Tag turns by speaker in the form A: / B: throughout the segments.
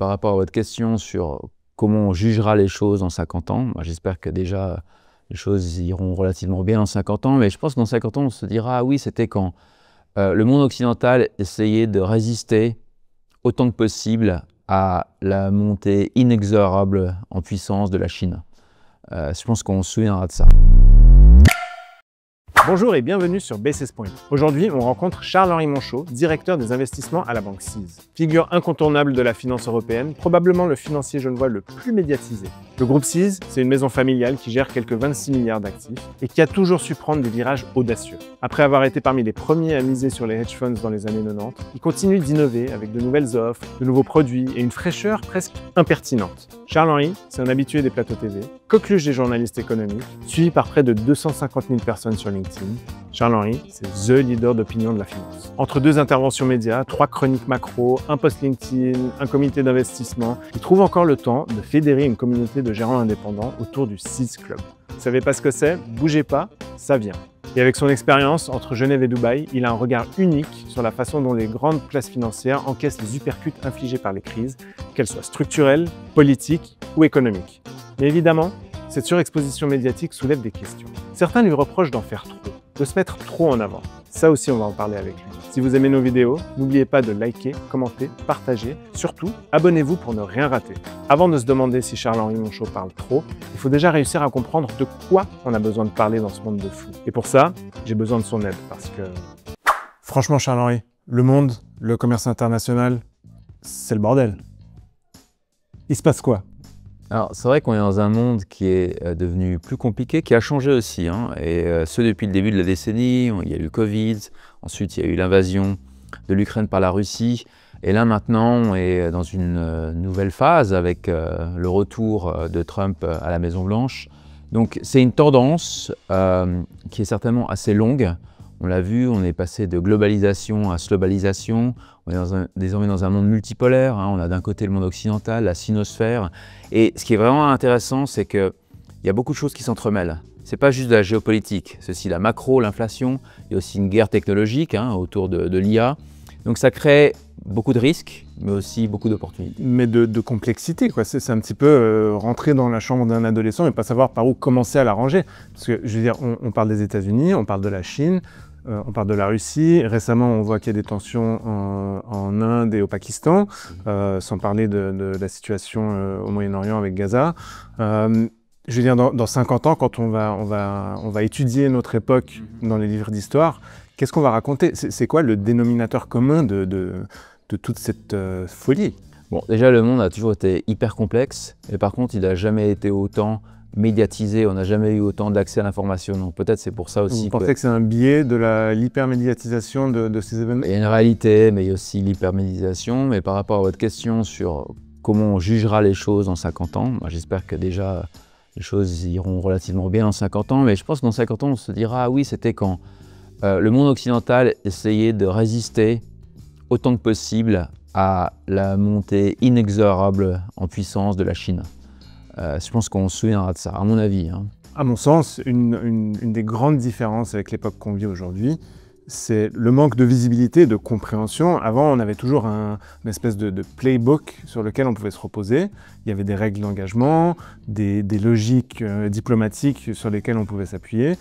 A: par rapport à votre question sur comment on jugera les choses dans 50 ans, j'espère que déjà les choses iront relativement bien dans 50 ans, mais je pense que dans 50 ans, on se dira, ah oui, c'était quand le monde occidental essayait de résister autant que possible à la montée inexorable en puissance de la Chine. Je pense qu'on se souviendra de ça.
B: Bonjour et bienvenue sur Basis Point. Aujourd'hui, on rencontre Charles-Henri Monchot, directeur des investissements à la banque CIS. Figure incontournable de la finance européenne, probablement le financier genevois le plus médiatisé. Le groupe CIS, c'est une maison familiale qui gère quelques 26 milliards d'actifs et qui a toujours su prendre des virages audacieux. Après avoir été parmi les premiers à miser sur les hedge funds dans les années 90, il continue d'innover avec de nouvelles offres, de nouveaux produits et une fraîcheur presque impertinente. Charles-Henri, c'est un habitué des plateaux TV, coqueluche des journalistes économiques, suivi par près de 250 000 personnes sur LinkedIn. Charles-Henri, c'est THE leader d'opinion de la finance. Entre deux interventions médias, 3 chroniques macro, un post LinkedIn, un comité d'investissement, il trouve encore le temps de fédérer une communauté de gérants indépendants autour du CIS Club. Vous savez pas ce que c'est? Bougez pas, ça vient. Et avec son expérience entre Genève et Dubaï, il a un regard unique sur la façon dont les grandes classes financières encaissent les uppercuts infligés par les crises, qu'elles soient structurelles, politiques ou économiques. Mais évidemment, cette surexposition médiatique soulève des questions. Certains lui reprochent d'en faire trop, de se mettre trop en avant. Ça aussi, on va en parler avec lui. Si vous aimez nos vidéos, n'oubliez pas de liker, commenter, partager. Surtout, abonnez-vous pour ne rien rater. Avant de se demander si Charles-Henri Monchot parle trop, il faut déjà réussir à comprendre de quoi on a besoin de parler dans ce monde de fou. Et pour ça, j'ai besoin de son aide parce que... Franchement, Charles-Henri, le monde, le commerce international, c'est le bordel. Il se passe quoi?
A: Alors, c'est vrai qu'on est dans un monde qui est devenu plus compliqué, qui a changé aussi, et ce depuis le début de la décennie. Il y a eu le Covid, ensuite il y a eu l'invasion de l'Ukraine par la Russie, et là maintenant on est dans une nouvelle phase avec le retour de Trump à la Maison-Blanche. Donc c'est une tendance qui est certainement assez longue. On l'a vu, on est passé de globalisation à slobalisation. On est désormais dans un monde multipolaire. On a d'un côté le monde occidental, la sinosphère. Et ce qui est vraiment intéressant, c'est qu'il y a beaucoup de choses qui s'entremêlent. Ce n'est pas juste de la géopolitique. C'est aussi la macro, l'inflation. Il y a aussi une guerre technologique autour de l'IA. Donc ça crée beaucoup de risques, mais aussi beaucoup d'opportunités.
B: Mais de complexité, quoi. C'est un petit peu rentrer dans la chambre d'un adolescent et pas savoir par où commencer à la ranger. Parce que, je veux dire, on parle des États-Unis, on parle de la Chine, on parle de la Russie. Récemment, on voit qu'il y a des tensions en Inde et au Pakistan, sans parler de la situation au Moyen-Orient avec Gaza. Je veux dire, dans 50 ans, quand on va étudier notre époque dans les livres d'histoire, qu'est-ce qu'on va raconter? C'est quoi le dénominateur commun de toute cette folie?
A: Bon, déjà, le monde a toujours été hyper complexe, et par contre, il n'a jamais été autant médiatisé, on n'a jamais eu autant d'accès à l'information. Donc peut-être c'est pour ça aussi.
B: Vous pensez que c'est un biais de l'hypermédiatisation de ces événements?
A: Il y a une réalité, mais il y a aussi l'hypermédiatisation. Mais par rapport à votre question sur comment on jugera les choses dans 50 ans, j'espère que déjà les choses iront relativement bien dans 50 ans. Mais je pense que dans 50 ans, on se dira, ah oui, c'était quand le monde occidental essayait de résister autant que possible à la montée inexorable en puissance de la Chine. Je pense qu'on se souviendra de ça, à mon avis.
B: À mon sens, une des grandes différences avec l'époque qu'on vit aujourd'hui, c'est le manque de visibilité et de compréhension. Avant, on avait toujours une espèce de playbook sur lequel on pouvait se reposer. Il y avait des règles d'engagement, des logiques diplomatiques sur lesquelles on pouvait s'appuyer.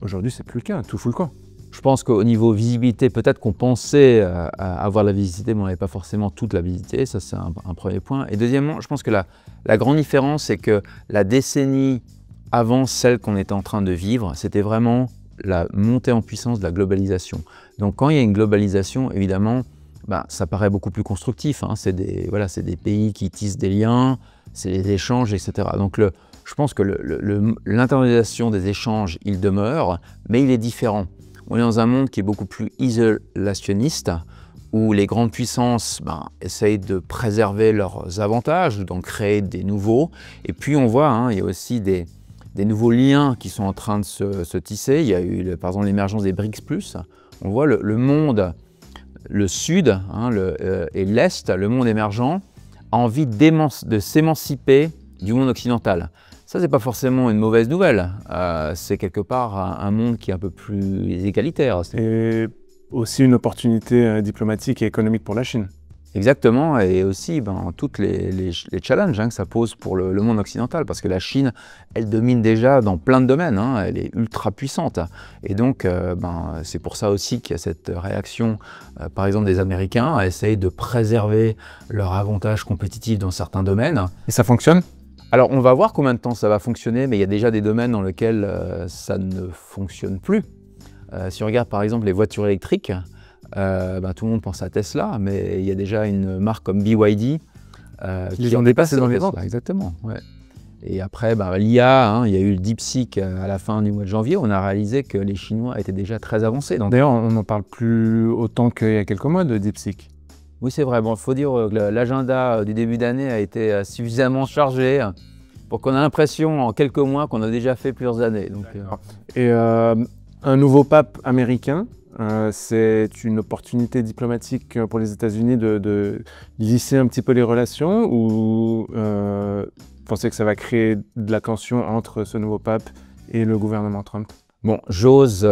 B: Aujourd'hui, c'est plus le cas, tout fout le camp.
A: Je pense qu'au niveau visibilité, peut-être qu'on pensait avoir la visibilité, mais on n'avait pas forcément toute la visibilité. Ça, c'est un premier point. Et deuxièmement, je pense que la grande différence, c'est que la décennie avant celle qu'on était en train de vivre, c'était vraiment la montée en puissance de la globalisation. Donc quand il y a une globalisation, évidemment, ça paraît beaucoup plus constructif. C'est des pays qui tissent des liens, c'est des échanges, etc. Donc je pense que l'internalisation des échanges, il demeure, mais il est différent. On est dans un monde qui est beaucoup plus isolationniste, où les grandes puissances essayent de préserver leurs avantages, d'en créer des nouveaux. Et puis on voit, il y a aussi des nouveaux liens qui sont en train de se tisser. Il y a eu par exemple l'émergence des BRICS+. On voit le monde, le Sud et l'Est, le monde émergent, a envie de s'émanciper du monde occidental. Ça, c'est pas forcément une mauvaise nouvelle. C'est quelque part un monde qui est un peu plus égalitaire.
B: Et aussi une opportunité diplomatique et économique pour la Chine.
A: Exactement, et aussi toutes les challenges que ça pose pour le monde occidental, parce que la Chine, elle domine déjà dans plein de domaines, elle est ultra puissante. Et donc, c'est pour ça aussi qu'il y a cette réaction, par exemple, des Américains à essayer de préserver leur avantage compétitif dans certains domaines.
B: Et ça fonctionne?
A: Alors, on va voir combien de temps ça va fonctionner, mais il y a déjà des domaines dans lesquels ça ne fonctionne plus. Si on regarde par exemple les voitures électriques, tout le monde pense à Tesla, mais il y a déjà une marque comme BYD
B: qui ont dépassé dans les ventes.
A: Exactement. Ouais. Et après, l'IA, il y a eu le DeepSeek à la fin du mois de janvier. On a réalisé que les Chinois étaient déjà très avancés.
B: D'ailleurs, on n'en parle plus autant qu'il y a quelques mois de DeepSeek.
A: Oui, c'est vrai. Bon, il faut dire que l'agenda du début d'année a été suffisamment chargé pour qu'on ait l'impression en quelques mois qu'on a déjà fait plusieurs années. Donc,
B: Et un nouveau pape américain, c'est une opportunité diplomatique pour les États-Unis de lisser un petit peu les relations, ou vous pensez que ça va créer de la tension entre ce nouveau pape et le gouvernement Trump?
A: Bon, j'ose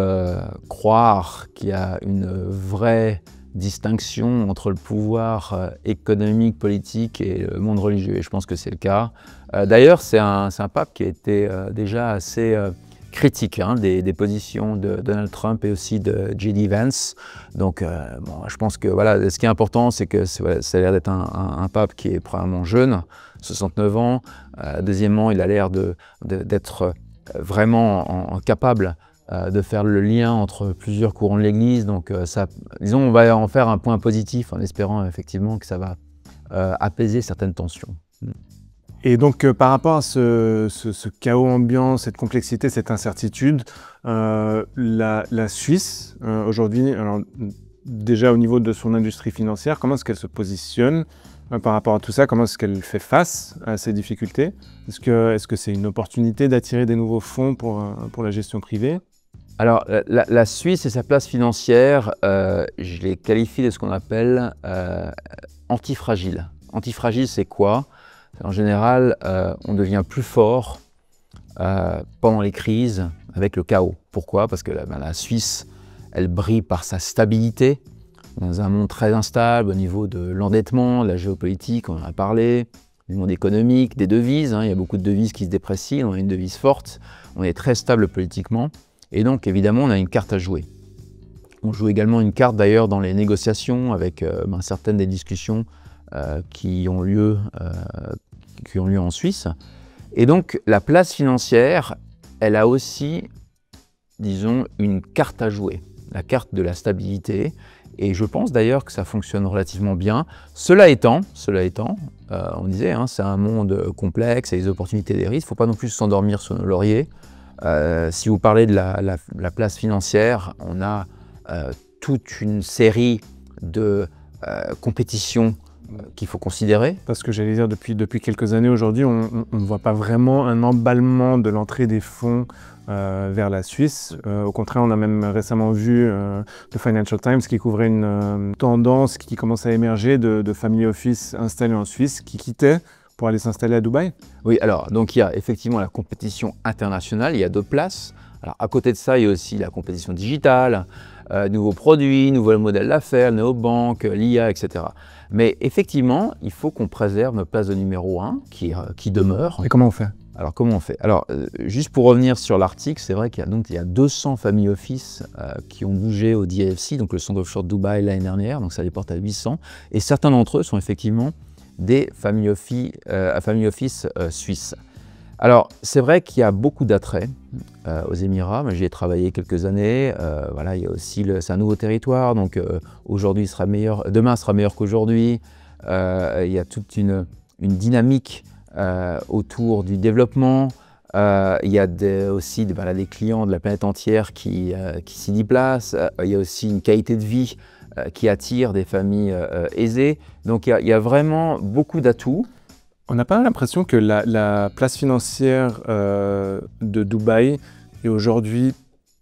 A: croire qu'il y a une vraie distinction entre le pouvoir économique, politique et le monde religieux, et je pense que c'est le cas. D'ailleurs, c'est un pape qui a été déjà assez critique des positions de Donald Trump et aussi de J.D. Vance. Donc, je pense que ce qui est important, c'est que ça a l'air d'être un pape qui est probablement jeune, 69 ans. Deuxièmement, il a l'air d'être vraiment capable de faire le lien entre plusieurs courants de l'Église. Donc, disons, on va en faire un point positif en espérant effectivement que ça va apaiser certaines tensions.
B: Et donc, par rapport à ce chaos ambiant, cette complexité, cette incertitude, la Suisse, aujourd'hui, déjà au niveau de son industrie financière, comment est-ce qu'elle se positionne par rapport à tout ça? Comment est-ce qu'elle fait face à ces difficultés? Est-ce que c'est une opportunité d'attirer des nouveaux fonds pour la gestion privée?
A: Alors, la Suisse et sa place financière, je les qualifie de ce qu'on appelle antifragile. Antifragile, c'est quoi? En général, on devient plus fort pendant les crises avec le chaos. Pourquoi? Parce que la Suisse, elle brille par sa stabilité dans un monde très instable au niveau de l'endettement, de la géopolitique, on en a parlé, du monde économique, des devises. Il y a beaucoup de devises qui se déprécient, on a une devise forte, on est très stable politiquement. Et donc, évidemment, on a une carte à jouer. On joue également une carte, d'ailleurs, dans les négociations avec certaines des discussions qui ont lieu en Suisse. Et donc, la place financière, elle a aussi, disons, une carte à jouer, la carte de la stabilité. Et je pense d'ailleurs que ça fonctionne relativement bien. Cela étant, on disait, c'est un monde complexe, il y a des opportunités et des risques. Il ne faut pas non plus s'endormir sur nos lauriers. Si vous parlez de la place financière, on a toute une série de compétitions qu'il faut considérer.
B: Parce que j'allais dire, depuis quelques années aujourd'hui, on ne voit pas vraiment un emballement de l'entrée des fonds vers la Suisse. Au contraire, on a même récemment vu le Financial Times qui couvrait une tendance qui commence à émerger de family office installés en Suisse qui quittaient pour aller s'installer à Dubaï.
A: Oui, alors, donc il y a effectivement la compétition internationale, il y a deux places. Alors, à côté de ça, il y a aussi la compétition digitale, nouveaux produits, nouveaux modèles d'affaires, néobanques, l'IA, etc. Mais effectivement, il faut qu'on préserve notre place de numéro 1 qui demeure.
B: Et comment on fait?
A: Alors, comment on fait? Alors, juste pour revenir sur l'article, c'est vrai qu'il y a 200 family office qui ont bougé au DIFC, donc le centre offshore de Dubaï l'année dernière, donc ça les porte à 800. Et certains d'entre eux sont effectivement des family office suisses. Alors, c'est vrai qu'il y a beaucoup d'attrait aux Émirats. J'y ai travaillé quelques années. Il y a aussi c'est un nouveau territoire, donc aujourd'hui sera meilleur, demain sera meilleur qu'aujourd'hui. Il y a toute une dynamique autour du développement. Il y a aussi des clients de la planète entière qui s'y déplacent. Il y a aussi une qualité de vie qui attire des familles aisées. Donc il y a vraiment beaucoup d'atouts.
B: On n'a pas l'impression que la place financière de Dubaï est aujourd'hui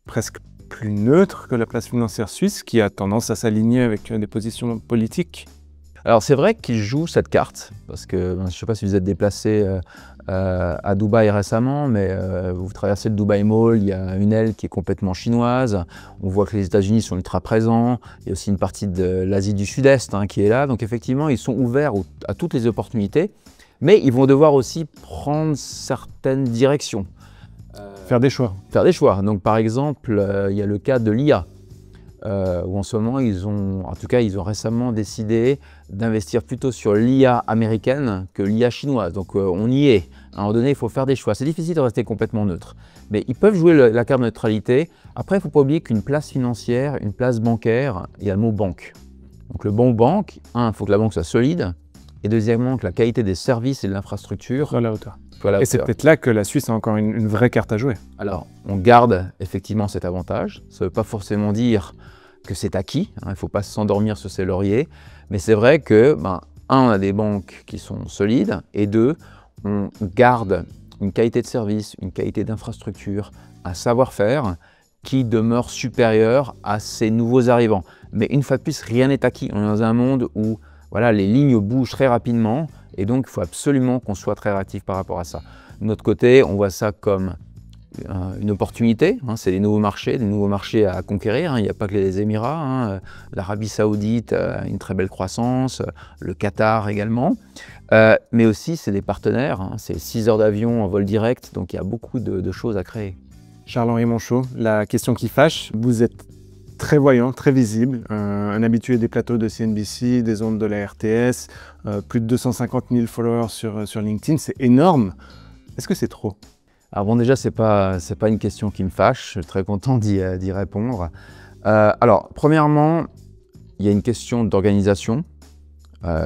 B: presque plus neutre que la place financière suisse, qui a tendance à s'aligner avec des positions politiques?
A: Alors c'est vrai qu'ils jouent cette carte, parce que je ne sais pas si vous êtes déplacé à Dubaï récemment, mais vous traversez le Dubai Mall, il y a une aile qui est complètement chinoise, on voit que les États-Unis sont ultra présents, il y a aussi une partie de l'Asie du Sud-Est qui est là, donc effectivement ils sont ouverts à toutes les opportunités, mais ils vont devoir aussi prendre certaines directions.
B: Faire des choix.
A: Faire des choix. Donc par exemple, il y a le cas de l'IA. Où en ce moment, ils ont récemment décidé d'investir plutôt sur l'IA américaine que l'IA chinoise. Donc on y est. À un moment donné, il faut faire des choix. C'est difficile de rester complètement neutre. Mais ils peuvent jouer la carte de neutralité. Après, il ne faut pas oublier qu'une place financière, une place bancaire, il y a le mot banque. Donc le bon banque, il faut que la banque soit solide. Et deuxièmement, que la qualité des services et de l'infrastructure
B: Soit à la hauteur.
A: soit.
B: Et c'est peut-être là que la Suisse a encore une vraie carte à jouer.
A: Alors, on garde effectivement cet avantage. Ça ne veut pas forcément dire que c'est acquis. Il ne faut pas s'endormir sur ses lauriers. Mais c'est vrai que, on a des banques qui sont solides, et deux, on garde une qualité de service, une qualité d'infrastructure, un savoir-faire qui demeure supérieur à ces nouveaux arrivants. Mais une fois de plus, rien n'est acquis. On est dans un monde où les lignes bougent très rapidement. Et donc, il faut absolument qu'on soit très réactif par rapport à ça. De notre côté, on voit ça comme une opportunité. C'est des nouveaux marchés à conquérir. Il n'y a pas que les Émirats. L'Arabie Saoudite a une très belle croissance, le Qatar également. Mais aussi, c'est des partenaires. C'est 6 heures d'avion en vol direct. Donc, il y a beaucoup de choses à créer.
B: Charles-Henri Monchot, la question qui fâche, vous êtes très voyant, très visible, un habitué des plateaux de CNBC, des ondes de la RTS, plus de 250 000 followers sur LinkedIn, c'est énorme. Est-ce que c'est trop?
A: Alors bon, déjà, c'est pas une question qui me fâche, je suis très content d'y répondre. Alors, premièrement, il y a une question d'organisation.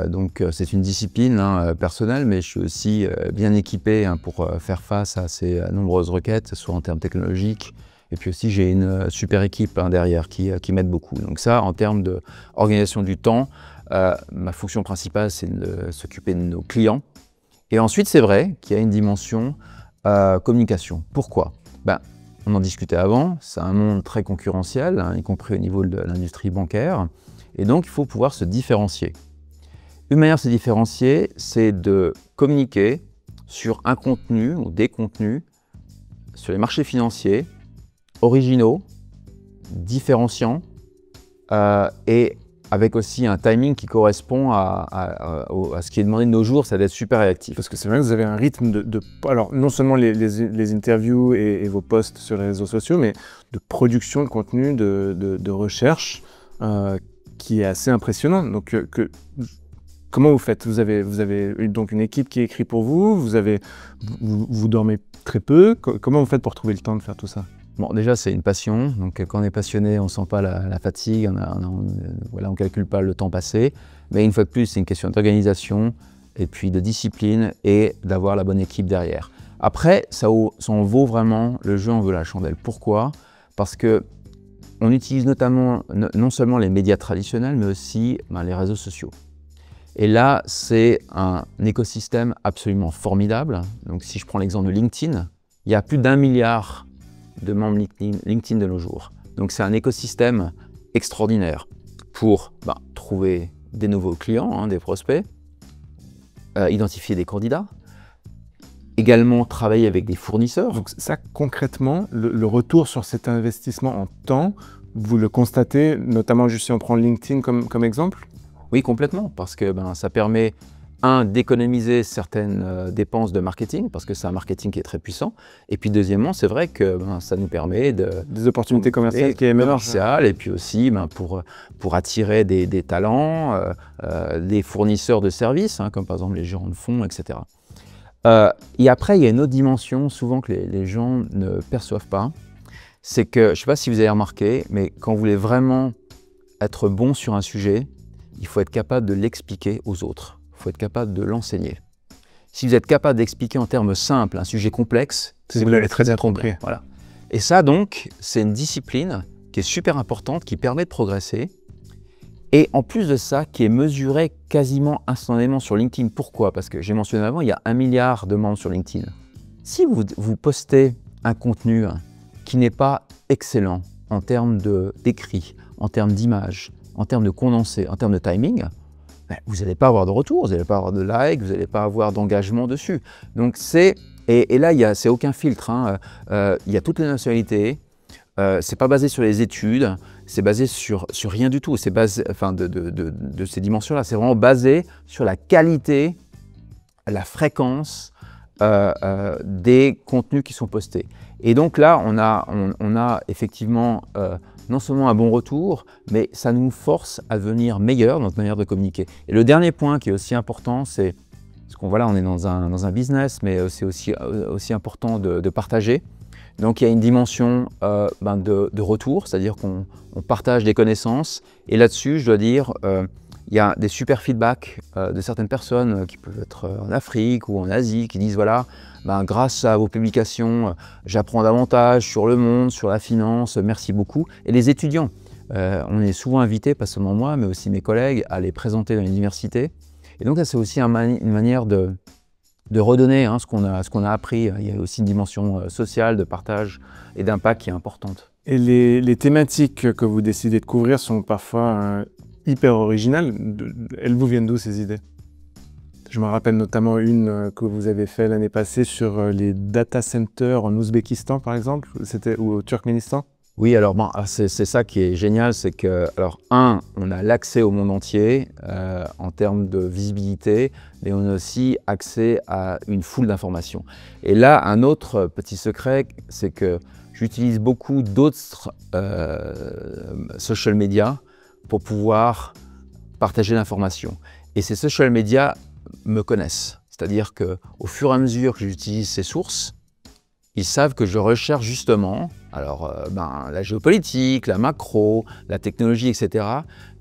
A: Donc c'est une discipline personnelle, mais je suis aussi bien équipé pour faire face à ces nombreuses requêtes, soit en termes technologiques, et puis aussi j'ai une super équipe derrière qui m'aide beaucoup. Donc ça, en termes d'organisation du temps, ma fonction principale, c'est de s'occuper de nos clients. Et ensuite, c'est vrai qu'il y a une dimension communication. Pourquoi? On en discutait avant, c'est un monde très concurrentiel, y compris au niveau de l'industrie bancaire, et donc il faut pouvoir se différencier. Une manière de se différencier, c'est de communiquer sur un contenu ou des contenus sur les marchés financiers, originaux, différenciants et avec aussi un timing qui correspond à ce qui est demandé de nos jours, c'est d'être super réactif.
B: Parce que c'est vrai que vous avez un rythme alors non seulement les interviews et vos posts sur les réseaux sociaux, mais de production de contenu, de recherche qui est assez impressionnant. Donc comment vous faites? Vous avez donc une équipe qui écrit pour vous, vous dormez très peu. Comment vous faites pour trouver le temps de faire tout ça?
A: Bon, déjà, c'est une passion. Donc, quand on est passionné, on ne sent pas la fatigue, on ne calcule pas le temps passé. Mais une fois de plus, c'est une question d'organisation et puis de discipline et d'avoir la bonne équipe derrière. Après, ça en vaut vraiment, le jeu en vaut la chandelle. Pourquoi? Parce qu'on utilise notamment, non seulement les médias traditionnels, mais aussi les réseaux sociaux. Et là, c'est un écosystème absolument formidable. Donc, si je prends l'exemple de LinkedIn, il y a plus d'1 milliard de membres LinkedIn de nos jours. Donc, c'est un écosystème extraordinaire pour trouver des nouveaux clients, des prospects, identifier des candidats, également travailler avec des fournisseurs.
B: Donc ça, concrètement, le retour sur cet investissement en temps, vous le constatez, notamment juste si on prend LinkedIn comme exemple?
A: Oui, complètement, parce que ça permet, d'économiser certaines dépenses de marketing, parce que c'est un marketing qui est très puissant, et puis deuxièmement, c'est vrai que ça nous permet
B: des opportunités commerciales qui émergent.
A: Et puis aussi pour attirer des talents, des fournisseurs de services, comme par exemple les gérants de fonds, etc. Et après, il y a une autre dimension, souvent que les gens ne perçoivent pas, c'est que, je ne sais pas si vous avez remarqué, mais quand vous voulez vraiment être bon sur un sujet, il faut être capable de l'expliquer aux autres. Il faut être capable de l'enseigner. Si vous êtes capable d'expliquer en termes simples un sujet complexe,
B: vous l'avez très bien compris.
A: Voilà. Et ça, donc, c'est une discipline qui est super importante, qui permet de progresser. Et en plus de ça, qui est mesurée quasiment instantanément sur LinkedIn. Pourquoi? Parce que j'ai mentionné avant, il y a 1 milliard de membres sur LinkedIn. Si vous postez un contenu qui n'est pas excellent en termes d'écrit, en termes d'image, en termes de condensé, en termes de timing, ben, vous n'allez pas avoir de retour, vous n'allez pas avoir de like, vous n'allez pas avoir d'engagement dessus. Donc et là, c'est aucun filtre, hein. Il y a toutes les nationalités, c'est pas basé sur les études, c'est basé sur rien du tout, c'est basé, enfin de ces dimensions-là, c'est vraiment basé sur la qualité, la fréquence des contenus qui sont postés. Et donc là, on a effectivement non seulement un bon retour, mais ça nous force à devenir meilleurs dans notre manière de communiquer. Et le dernier point qui est aussi important, c'est parce qu'on voilà, on est dans un business, mais c'est aussi important de partager. Donc il y a une dimension de retour, c'est-à-dire qu'on partage des connaissances. Et là-dessus, je dois dire, il y a des super feedbacks de certaines personnes qui peuvent être en Afrique ou en Asie, qui disent voilà, grâce à vos publications, j'apprends davantage sur le monde, sur la finance, merci beaucoup. Et les étudiants, on est souvent invités, pas seulement moi, mais aussi mes collègues, à les présenter dans l'université. Et donc ça, c'est aussi une manière de redonner ce qu'on a appris. Il y a aussi une dimension sociale, de partage et d'impact qui est importante.
B: Et les thématiques que vous décidez de couvrir sont parfois hyper originales. Elles vous viennent d'où ces idées? Je me rappelle notamment une que vous avez fait l'année passée sur les data centers en Ouzbékistan par exemple, ou au Turkménistan.
A: Oui, alors c'est ça qui est génial, c'est que, alors on a l'accès au monde entier en termes de visibilité, mais on a aussi accès à une foule d'informations. Et là, un autre petit secret, c'est que j'utilise beaucoup d'autres social media pour pouvoir partager l'information. Et ces social media me connaissent, c'est-à-dire qu'au fur et à mesure que j'utilise ces sources, ils savent que je recherche justement la géopolitique, la macro, la technologie, etc.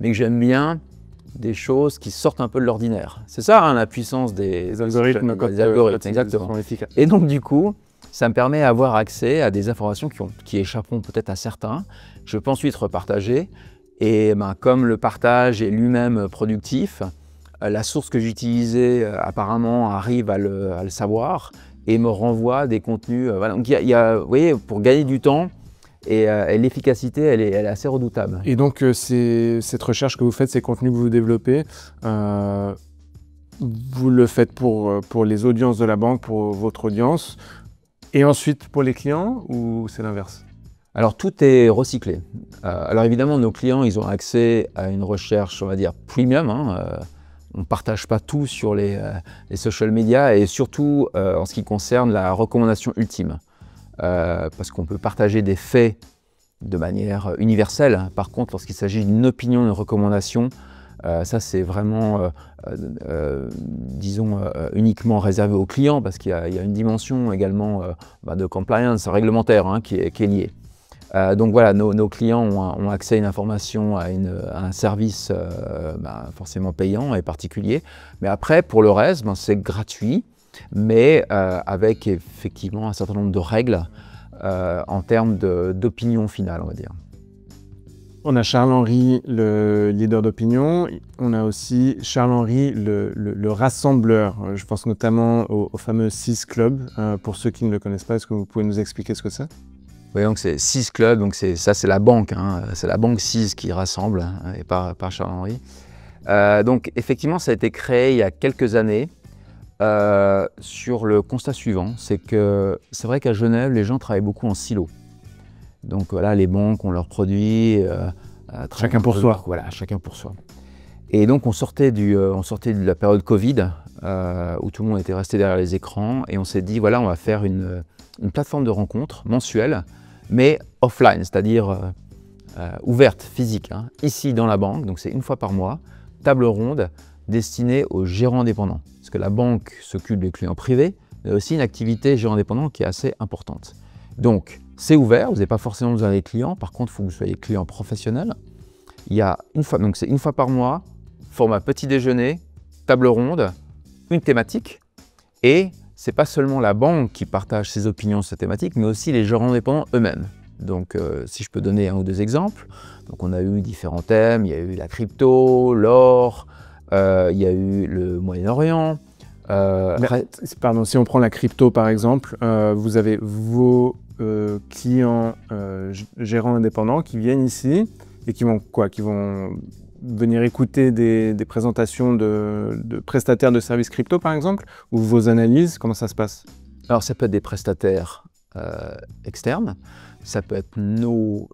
A: Mais que j'aime bien des choses qui sortent un peu de l'ordinaire. C'est ça la puissance des
B: algorithmes.
A: Exactement. Et donc du coup, ça me permet d'avoir accès à des informations qui échapperont peut-être à certains. Je peux ensuite repartager. Et comme le partage est lui-même productif, la source que j'utilisais apparemment arrive à le savoir et me renvoie des contenus. Voilà. Donc vous voyez, pour gagner du temps, et l'efficacité, elle est assez redoutable.
B: Et donc, cette recherche que vous faites, ces contenus que vous développez, vous le faites pour les audiences de la banque, pour votre audience, et ensuite pour les clients, ou c'est l'inverse?
A: Alors, tout est recyclé. Alors évidemment, nos clients, ils ont accès à une recherche, on va dire, premium. On ne partage pas tout sur les social media et surtout en ce qui concerne la recommandation ultime. Parce qu'on peut partager des faits de manière universelle. Par contre, lorsqu'il s'agit d'une opinion, d'une recommandation, ça c'est vraiment, disons, uniquement réservé aux clients parce qu'il y a une dimension également de compliance réglementaire qui est liée. Donc voilà, nos clients ont accès à une information, à un service forcément payant et particulier. Mais après, pour le reste, c'est gratuit, mais avec effectivement un certain nombre de règles en termes d'opinion finale, on va dire.
B: On a Charles-Henri, le leader d'opinion. On a aussi Charles-Henri, le rassembleur. Je pense notamment au fameux CIS Club. Pour ceux qui ne le connaissent pas, est-ce que vous pouvez nous expliquer ce que c'est?
A: Oui, donc c'est CIS Club, donc ça c'est la banque, c'est la banque CIS qui rassemble, et pas Charles-Henri. Donc effectivement, ça a été créé il y a quelques années sur le constat suivant, c'est que c'est vrai qu'à Genève, les gens travaillent beaucoup en silo. Donc voilà, les banques ont leurs produits.
B: Chacun pour soi.
A: Voilà, chacun pour soi. Et donc on sortait de la période Covid, où tout le monde était resté derrière les écrans, et on s'est dit, voilà, on va faire une plateforme de rencontre mensuelle, mais offline, c'est-à-dire ouverte, physique, ici dans la banque, donc c'est une fois par mois, table ronde destinée aux gérants indépendants. Parce que la banque s'occupe des clients privés, mais aussi une activité gérant indépendant qui est assez importante. Donc c'est ouvert, vous n'avez pas forcément besoin des clients, par contre il faut que vous soyez client professionnel. Il y a donc c'est une fois par mois, format petit déjeuner, table ronde, une thématique, et c'est pas seulement la banque qui partage ses opinions sur cette thématique, mais aussi les gérants indépendants eux-mêmes. Donc si je peux donner un ou deux exemples, donc on a eu différents thèmes, il y a eu la crypto, l'or, il y a eu le Moyen-Orient.
B: Pardon, si on prend la crypto par exemple, vous avez vos clients gérants indépendants qui viennent ici et qui vont quoi? Qui vont venir écouter des présentations de prestataires de services crypto, par exemple, ou vos analyses? Comment ça se passe?
A: Alors, ça peut être des prestataires externes, ça peut être nos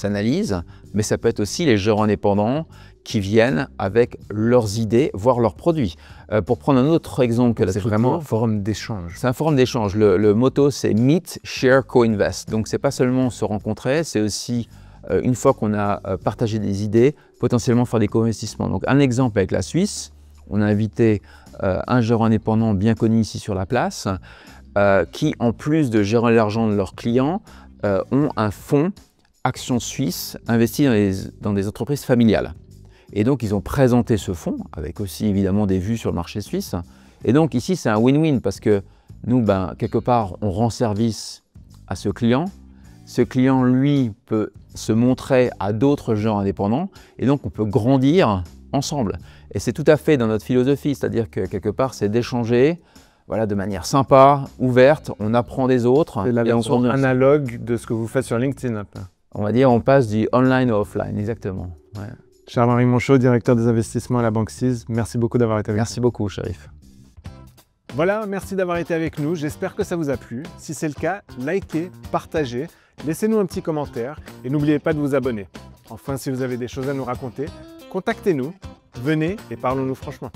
A: analyses, mais ça peut être aussi les gérants indépendants qui viennent avec leurs idées, voire leurs produits. Pour prendre un autre exemple que la
B: C'est
A: crypto,
B: vraiment un forum d'échange.
A: c'est un forum d'échange. Le motto, c'est Meet, Share, Co-Invest. Donc, c'est pas seulement se rencontrer, c'est aussi, une fois qu'on a partagé des idées, potentiellement faire des co-investissements. Donc, un exemple avec la Suisse, on a invité un gérant indépendant bien connu ici sur la place, qui, en plus de gérer l'argent de leurs clients, ont un fonds Action Suisse investi dans des entreprises familiales. Et donc, ils ont présenté ce fonds, avec aussi évidemment des vues sur le marché suisse. Et donc, ici, c'est un win-win parce que nous, quelque part, on rend service à ce client. Ce client, lui, peut se montrer à d'autres gens indépendants. Et donc, on peut grandir ensemble. Et c'est tout à fait dans notre philosophie, c'est-à-dire que quelque part, c'est d'échanger, voilà, de manière sympa, ouverte. On apprend des autres.
B: C'est la version analogue de ce que vous faites sur LinkedIn, un peu.
A: On va dire, on passe du online au offline, exactement. Ouais.
B: Charles-Henri Monchot, directeur des investissements à la Banque CIS, merci beaucoup d'avoir été avec nous.
A: Merci beaucoup, Chérif.
B: Voilà, merci d'avoir été avec nous. J'espère que ça vous a plu. Si c'est le cas, likez, partagez, laissez-nous un petit commentaire et n'oubliez pas de vous abonner. Enfin, si vous avez des choses à nous raconter, contactez-nous, venez et parlons-nous franchement.